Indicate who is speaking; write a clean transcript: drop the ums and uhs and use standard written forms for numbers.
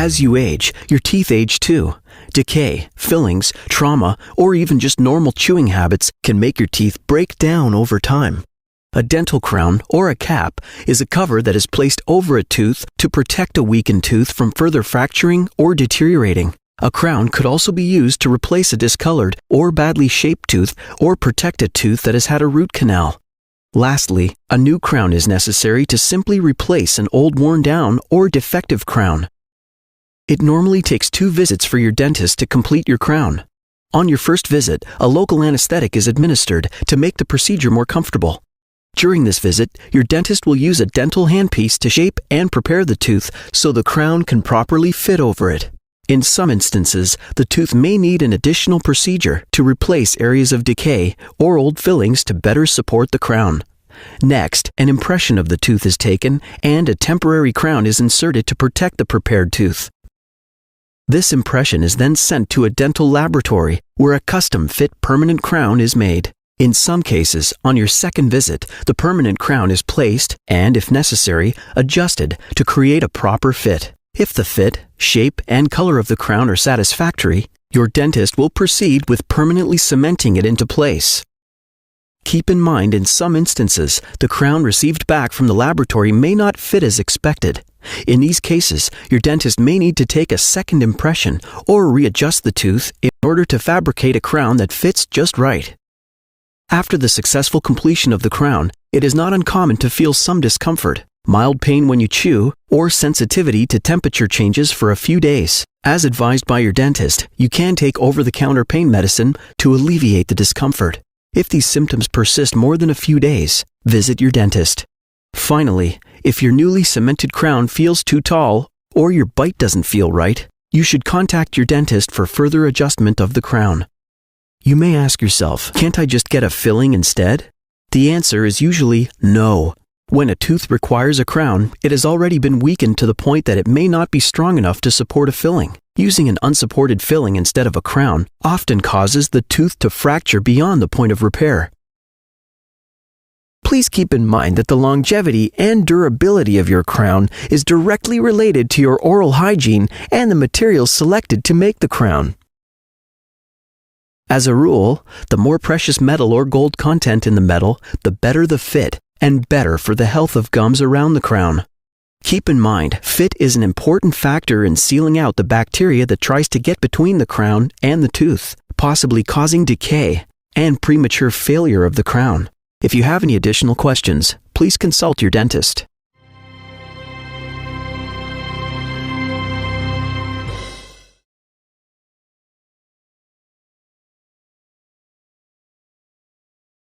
Speaker 1: As you age, your teeth age too. Decay, fillings, trauma, or even just normal chewing habits can make your teeth break down over time. A dental crown, or a cap, is a cover that is placed over a tooth to protect a weakened tooth from further fracturing or deteriorating. A crown could also be used to replace a discolored or badly shaped tooth or protect a tooth that has had a root canal. Lastly, a new crown is necessary to simply replace an old worn-down or defective crown. It normally takes 2 visits for your dentist to complete your crown. On your first visit, a local anesthetic is administered to make the procedure more comfortable. During this visit, your dentist will use a dental handpiece to shape and prepare the tooth so the crown can properly fit over it. In some instances, the tooth may need an additional procedure to replace areas of decay or old fillings to better support the crown. Next, an impression of the tooth is taken and a temporary crown is inserted to protect the prepared tooth. This impression is then sent to a dental laboratory where a custom-fit permanent crown is made. In some cases, on your second visit, the permanent crown is placed and, if necessary, adjusted to create a proper fit. If the fit, shape, and color of the crown are satisfactory, your dentist will proceed with permanently cementing it into place. Keep in mind, in some instances, the crown received back from the laboratory may not fit as expected. In these cases, your dentist may need to take a second impression or readjust the tooth in order to fabricate a crown that fits just right. After the successful completion of the crown, it is not uncommon to feel some discomfort, mild pain when you chew, or sensitivity to temperature changes for a few days. As advised by your dentist, you can take over-the-counter pain medicine to alleviate the discomfort. If these symptoms persist more than a few days, visit your dentist. Finally, if your newly cemented crown feels too tall or your bite doesn't feel right, you should contact your dentist for further adjustment of the crown. You may ask yourself, can't I just get a filling instead? The answer is usually no. When a tooth requires a crown, it has already been weakened to the point that it may not be strong enough to support a filling. Using an unsupported filling instead of a crown often causes the tooth to fracture beyond the point of repair. Please keep in mind that the longevity and durability of your crown is directly related to your oral hygiene and the materials selected to make the crown. As a rule, the more precious metal or gold content in the metal, the better the fit and better for the health of gums around the crown. Keep in mind, fit is an important factor in sealing out the bacteria that tries to get between the crown and the tooth, possibly causing decay and premature failure of the crown. If you have any additional questions, please consult your dentist.